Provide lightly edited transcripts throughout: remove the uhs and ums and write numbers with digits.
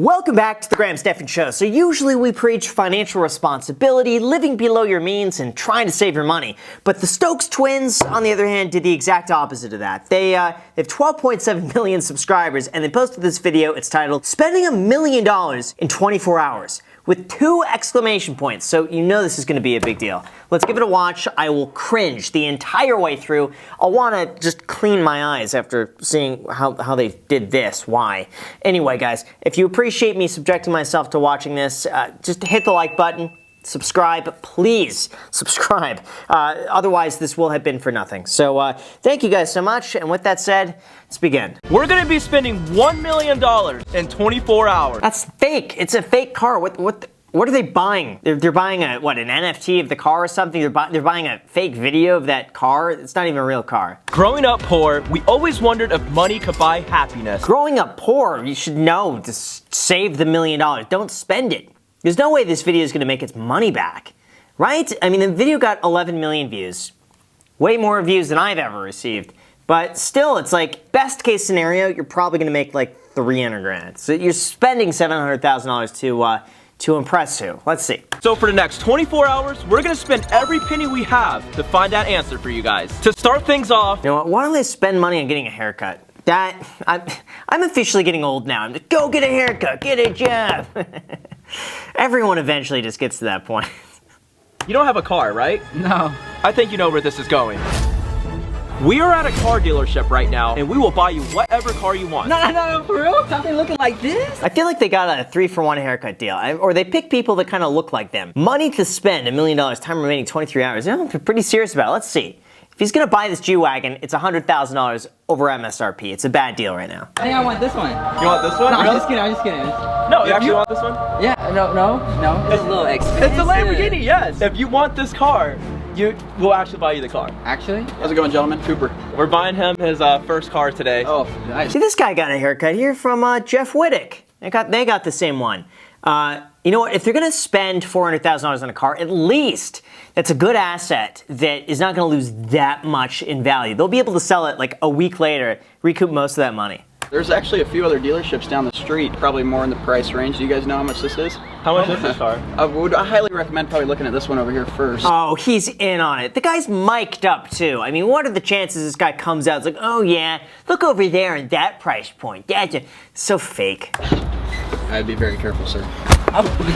Welcome back to the Graham Stephan Show. So usually we preach financial responsibility, living below your means, and trying to save your money. But the Stokes twins, on the other hand, did the exact opposite of that. They have 12.7 million subscribers, and they posted this video. It's titled, "Spending $1 million in 24 Hours." With 2 exclamation points, so you know this is going to be a big deal. Let's give it a watch. I will cringe the entire way through. I'll want to just clean my eyes after seeing how they did this. Why? Anyway, guys, if you appreciate me subjecting myself to watching this, just hit the like button. Subscribe, please subscribe. Otherwise, this will have been for nothing. So, thank you guys so much. And with that said, let's begin. We're gonna be spending $1 million in 24 hours. That's fake. It's a fake car. What are they buying? They're buying an NFT of the car or something? They're buying a fake video of that car? It's not even a real car. Growing up poor, we always wondered if money could buy happiness. Growing up poor, you should know to save the $1 million. Don't spend it. There's no way this video is going to make its money back, right? I mean, the video got 11 million views. Way more views than I've ever received. But still, it's like, best case scenario, you're probably going to make like 300 grand. So you're spending $700,000 to impress who? Let's see. So for the next 24 hours, we're gonna spend every penny we have to find that answer for you guys. To start things off, you know what? Why don't they spend money on getting a haircut? I'm officially getting old now. I'm just, go get a haircut, get a job. Everyone eventually just gets to that point. You don't have a car, right? No. I think you know where this is going. We are at a car dealership right now, and we will buy you whatever car you want. No, for real? Something looking like this? I feel like they got a 3-for-1 haircut deal, or they pick people that kind of look like them. Money to spend, $1 million, time remaining 23 hours. You know, they're pretty serious about it. Let's see. If he's gonna buy this G-Wagon, it's $100,000 over MSRP. It's a bad deal right now. I think I want this one. You want this one? No, Really? I'm just kidding. No, you actually want this one? Yeah, no. It's a little expensive. It's a Lamborghini, yes. If you want this car, we'll actually buy you the car. Actually? How's it going, gentlemen? Cooper. We're buying him his first car today. Oh, nice. See, this guy got a haircut here from Jeff Wittick. They got the same one. You know what? If they're going to spend $400,000 on a car, at least that's a good asset that is not going to lose that much in value. They'll be able to sell it like a week later, recoup most of that money. There's actually a few other dealerships down the street, probably more in the price range. Do you guys know how much this is? How much is this car? I highly recommend probably looking at this one over here first. Oh, he's in on it. The guy's mic'd up too. I mean, what are the chances this guy comes out, it's like, oh yeah, look over there in that price point. That's so fake. I'd be very careful, sir.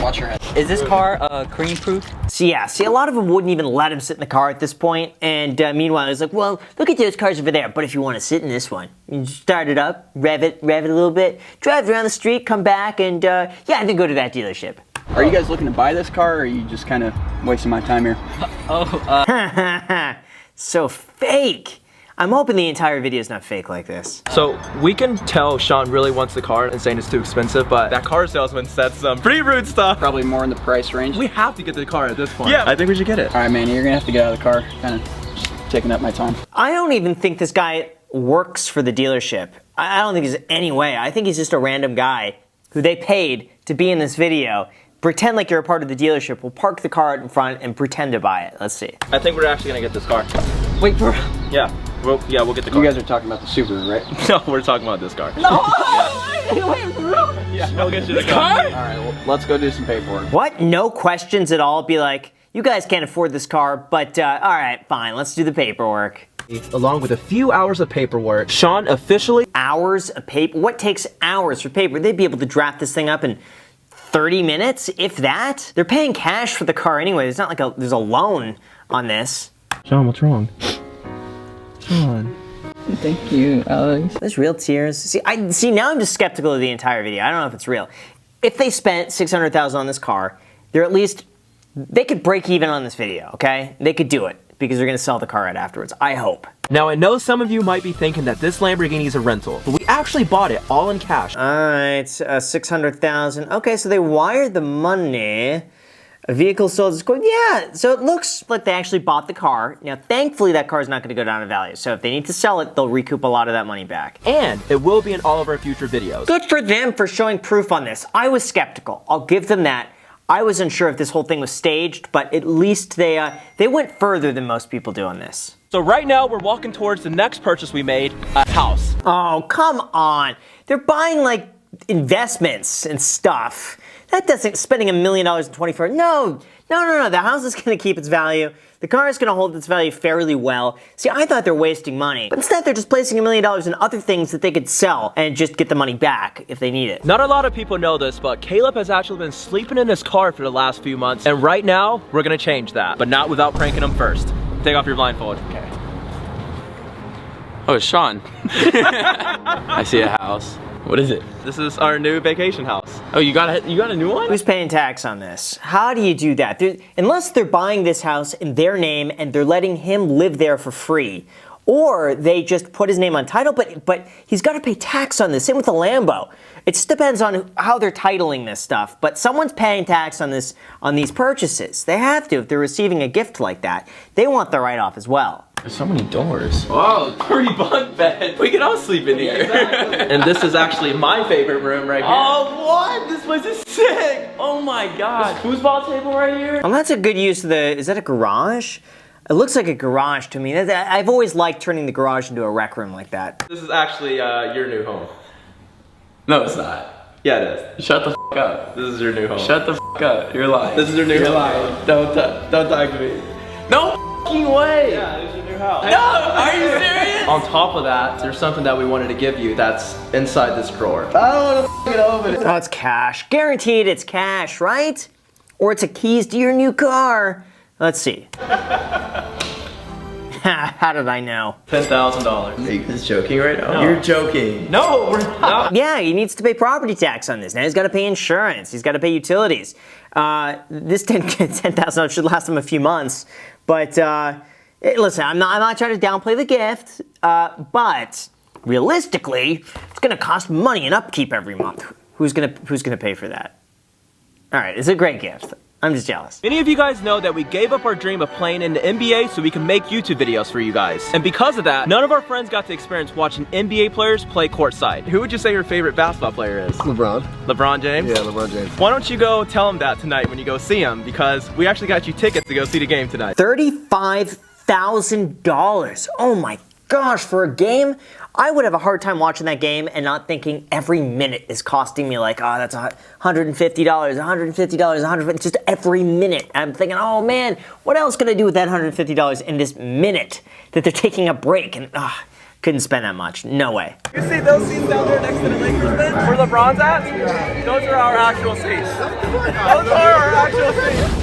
Watch your head. Is this car cream proof? See, a lot of them wouldn't even let him sit in the car at this point, and meanwhile, he's like, well, look at those cars over there, but if you want to sit in this one, you just start it up, rev it a little bit, drive around the street, come back, and then go to that dealership. Are you guys looking to buy this car, or are you just kind of wasting my time here? So fake. I'm hoping the entire video is not fake like this. So we can tell Sean really wants the car and saying it's too expensive, but that car salesman said some pretty rude stuff. Probably more in the price range. We have to get the car at this point. Yeah, I think we should get it. All right, man, you're gonna have to get out of the car. Kind of taking up my time. I don't even think this guy works for the dealership. I don't think there's any way. I think he's just a random guy who they paid to be in this video. Pretend like you're a part of the dealership. We'll park the car out in front and pretend to buy it. Let's see. I think we're actually gonna get this car. Wait, for Yeah. We'll get the car. You guys are talking about the Subaru, right? No, we're talking about this car. No! Wait, for real? Yeah, we'll get you the car. All right, well, let's go do some paperwork. What? No questions at all? Be like, you guys can't afford this car, but all right, fine, let's do the paperwork. Along with a few hours of paperwork, Sean officially... Hours of paper? What takes hours for paper? They'd be able to draft this thing up in 30 minutes, if that. They're paying cash for the car anyway. It's not like there's a loan on this. Sean, what's wrong? Sean. Thank you, Alex. There's real tears. See, now I'm just skeptical of the entire video. I don't know if it's real. If they spent $600,000 on this car, they could break even on this video, okay? They could do it because they're gonna sell the car right afterwards, I hope. Now, I know some of you might be thinking that this Lamborghini is a rental, but we actually bought it all in cash. All right, $600,000. Okay, so they wired the money. A vehicle sold is going, yeah, so it looks like they actually bought the car. Now, thankfully, that car is not going to go down in value. So if they need to sell it, they'll recoup a lot of that money back. And it will be in all of our future videos. Good for them for showing proof on this. I was skeptical. I'll give them that. I was unsure if this whole thing was staged, but at least they went further than most people do on this. So right now, we're walking towards the next purchase we made, a house. Oh, come on. They're buying like investments and stuff. That doesn't, spending $1 million in 24, no. The house is gonna keep its value. The car is gonna hold its value fairly well. See, I thought they're wasting money, but instead they're just placing $1 million in other things that they could sell and just get the money back if they need it. Not a lot of people know this, but Caleb has actually been sleeping in his car for the last few months, and right now, we're gonna change that, but not without pranking him first. Take off your blindfold. Okay. Oh, it's Sean. I see a house. What is it? This is our new vacation house. Oh, you got a new one? Who's paying tax on this? How do you do that? Unless they're buying this house in their name and they're letting him live there for free, or they just put his name on title, but he's got to pay tax on this. Same with the Lambo. It just depends on how they're titling this stuff, but someone's paying tax on these purchases. They have to if they're receiving a gift like that. They want the write-off as well. There's so many doors. Wow, pretty bunk bed. We can all sleep in here. And this is actually my favorite room right here. Oh, what? This place is sick. Oh my god. This foosball table right here. Well, that's a good use of is that a garage? It looks like a garage to me. I've always liked turning the garage into a rec room like that. This is actually your new home. No, it's not. Yeah, it is. Shut the f up. This is your new home. Shut the f up. You're lying. This is your new home. You're lying. Don't talk to me. No f***ing way. Yeah, this is your new house. No, are you serious? On top of that, there's something that we wanted to give you that's inside this drawer. I don't want to get open it. Oh, it's cash. Guaranteed it's cash, right? Or it's a keys to your new car. Let's see. How did I know? $10,000. Are you guys joking right now? No. You're joking. No, we're not. Yeah, he needs to pay property tax on this. Now he's got to pay insurance. He's got to pay utilities. This $10,000 should last him a few months. But listen, I'm not trying to downplay the gift. But realistically, it's going to cost money and upkeep every month. Who's gonna pay for that? All right, it's a great gift. I'm just jealous. Many of you guys know that we gave up our dream of playing in the NBA so we can make YouTube videos for you guys. And because of that, none of our friends got to experience watching NBA players play courtside. Who would you say your favorite basketball player is? LeBron. LeBron James? Yeah, LeBron James. Why don't you go tell him that tonight when you go see him, because we actually got you tickets to go see the game tonight. $35,000. Oh my gosh, for a game? I would have a hard time watching that game and not thinking every minute is costing me like, oh, that's $150, $150, just every minute. I'm thinking, oh man, what else can I do with that $150 in this minute that they're taking a break? And couldn't spend that much, no way. You see those seats down there next to the Lakers bench? Where LeBron's at? Those are our actual seats. Those are our actual seats.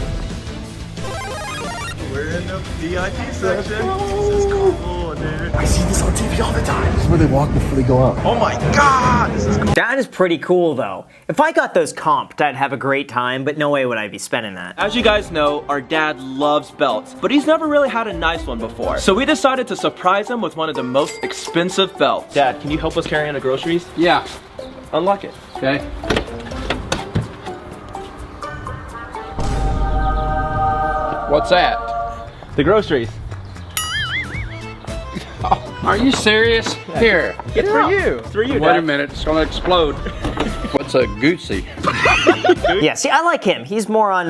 We're in the VIP section. This is cool, dude. I see this on TV all the time. This is where they walk before they go out. Oh my god, this is cool. That is pretty cool though. If I got those comped, I'd have a great time, but no way would I be spending that. As you guys know, our dad loves belts, but he's never really had a nice one before. So we decided to surprise him with one of the most expensive belts. Dad, can you help us carry in the groceries? Yeah. Unlock it. Okay. What's that? The groceries. Are you serious? Here. It's for you. It's for you, Wait Dad. a minute, it's gonna explode. What's a Gucci? Yeah, see, I like him. He's more on,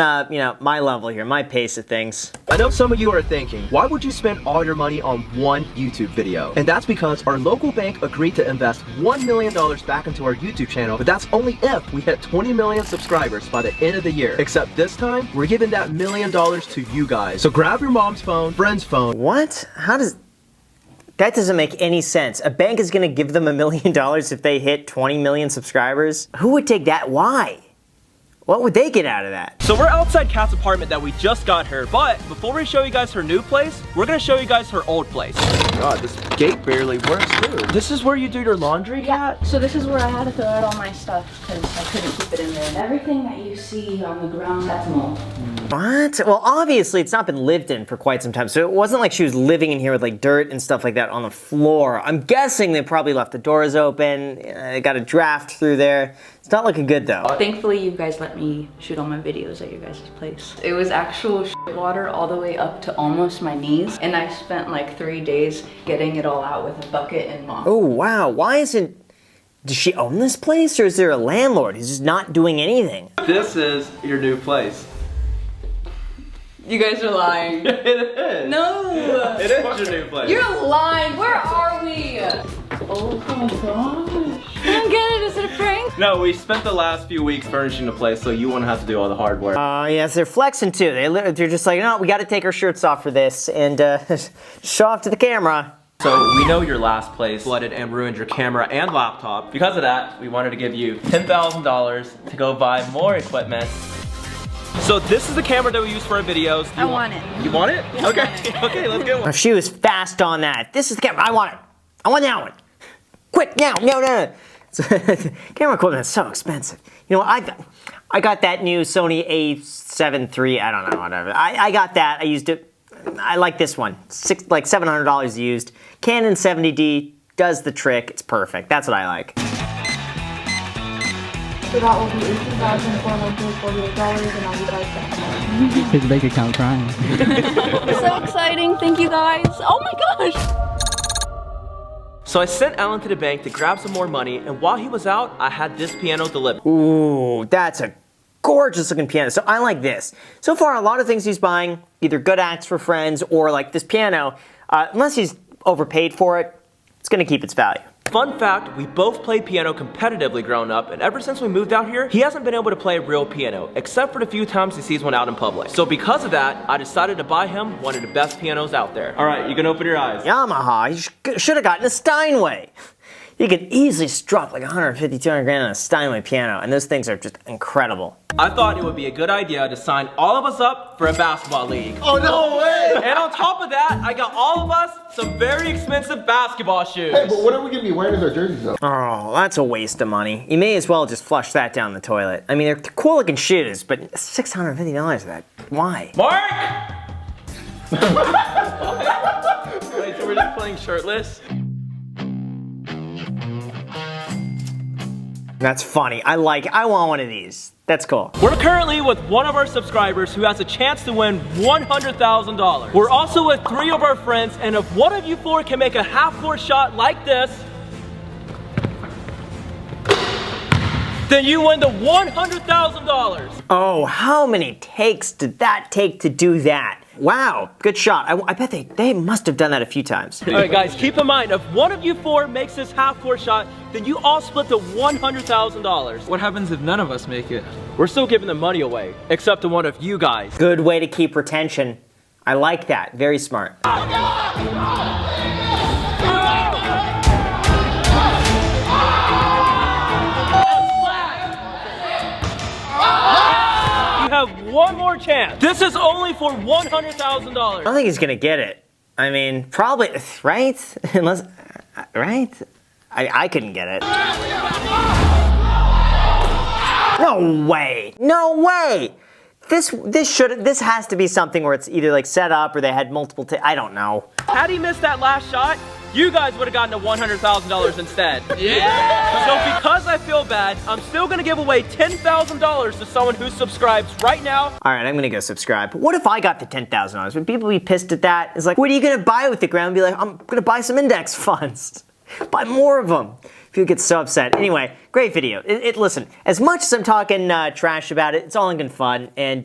my level here, my pace of things. I know some of you are thinking, why would you spend all your money on one YouTube video? And that's because our local bank agreed to invest $1 million back into our YouTube channel, but that's only if we hit 20 million subscribers by the end of the year. Except this time, we're giving that $1 million to you guys. So grab your mom's phone, friend's phone. What? That doesn't make any sense. A bank is gonna give them $1 million if they hit 20 million subscribers? Who would take that? Why? What would they get out of that? So we're outside Kat's apartment that we just got her, but before we show you guys her new place, we're gonna show you guys her old place. God, this gate barely works too. This is where you do your laundry, Kat? So this is where I had to throw out all my stuff because I couldn't keep it in there. Everything that you see on the ground, that's mold. What? Well, obviously it's not been lived in for quite some time, so it wasn't like she was living in here with like dirt and stuff like that on the floor. I'm guessing they probably left the doors open, they got a draft through there. It's not looking good though. Thankfully, you guys let me shoot all my videos at your guys' place. It was actual shit water all the way up to almost my knees, and I spent like 3 days getting it all out with a bucket and mop. Oh wow, why isn't... Does she own this place, or is there a landlord who's just not doing anything? This is your new place. You guys are lying. It is. No! It is your new place. You're lying! Where are we? Oh my gosh. I don't get it, Was it a prank? No, we spent the last few weeks furnishing the place, so you won't have to do all the hard work. Yes, they're flexing too. They're just like, no, we got to take our shirts off for this and show off to the camera. So we know your last place flooded and ruined your camera and laptop. Because of that, we wanted to give you $10,000 to go buy more equipment. So this is the camera that we use for our videos. I want it. You want it? Yes, Okay, I want it. okay, let's get one. She was fast on that. This is the camera. I want it. I want that one. Quick, now, no. Camera equipment is so expensive. You know, I got that new Sony A7 III. I don't know, whatever. I got that. I used it. I like this one. Like $700 used. Canon 70D does the trick. It's perfect. That's what I like. So that will be $18,448.95. His bank account crying. So exciting. Thank you guys. Oh my gosh. So I sent Alan to the bank to grab some more money, and while he was out, I had this piano delivered. Ooh, that's a gorgeous looking piano. So I like this. So far, a lot of things he's buying, either good acts for friends or like this piano, unless he's overpaid for it, it's gonna keep its value. Fun fact, we both played piano competitively growing up, and ever since we moved out here, he hasn't been able to play a real piano, except for the few times he sees one out in public. So because of that, I decided to buy him one of the best pianos out there. All right, you can open your eyes. Yamaha, you should have gotten a Steinway. You could easily drop like 150, 200 grand on a Steinway piano, and those things are just incredible. I thought it would be a good idea to sign all of us up for a basketball league. Oh, no way! And on top of that, I got all of us some very expensive basketball shoes. Hey, but what are we gonna be wearing as our jerseys though? Oh, that's a waste of money. You may as well just flush that down the toilet. I mean, they're cool looking shoes, but $650 of that, why? Mark! Wait, so we're just playing shirtless? That's funny. I want one of these. That's cool. We're currently with one of our subscribers who has a chance to win $100,000. We're also with 3 of our friends, and if one of you 4 can make a half-court shot like this, then you win the $100,000. Oh, how many takes did that take to do that? Wow, good shot. I bet they must have done that a few times. All right, guys, keep in mind, if one of you 4 makes this half-court shot, then you all split the $100,000. What happens if none of us make it? We're still giving the money away, except to one of you guys. Good way to keep retention. I like that. Very smart. Have one more chance. This is only for $100,000. I don't think he's gonna get it. I mean, probably, right? Unless, right? I couldn't get it. No way! No way! This has to be something where it's either like set up or they had multiple I don't know. Had he missed that last shot, you guys would have gotten the $100,000 instead. Yeah! So because I feel bad, I'm still gonna give away $10,000 to someone who subscribes right now. All right, I'm gonna go subscribe. But what if I got the $10,000? Would people be pissed at that? It's like, what are you gonna buy with the ground? Be like, I'm gonna buy some index funds. Buy more of them. People get so upset. Anyway, great video. Listen, as much as I'm talking trash about it, it's all in good fun, and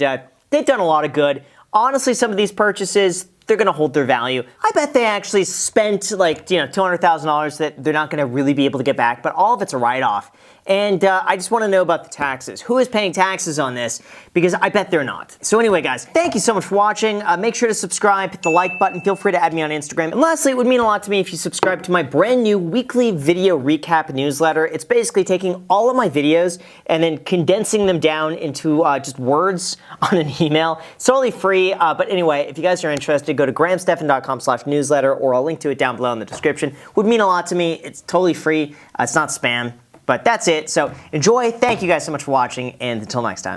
they've done a lot of good. Honestly, some of these purchases, they're gonna hold their value. I bet they actually spent like, $200,000 that they're not gonna really be able to get back, but all of it's a write-off. And I just wanna know about the taxes. Who is paying taxes on this? Because I bet they're not. So anyway, guys, thank you so much for watching. Make sure to subscribe, hit the like button, feel free to add me on Instagram. And lastly, it would mean a lot to me if you subscribe to my brand new weekly video recap newsletter. It's basically taking all of my videos and then condensing them down into just words on an email. It's totally free, but anyway, if you guys are interested, go to grahamstephan.com/newsletter, or I'll link to it down below in the description. Would mean a lot to me. It's totally free. It's not spam, but that's it. So enjoy. Thank you guys so much for watching, and until next time.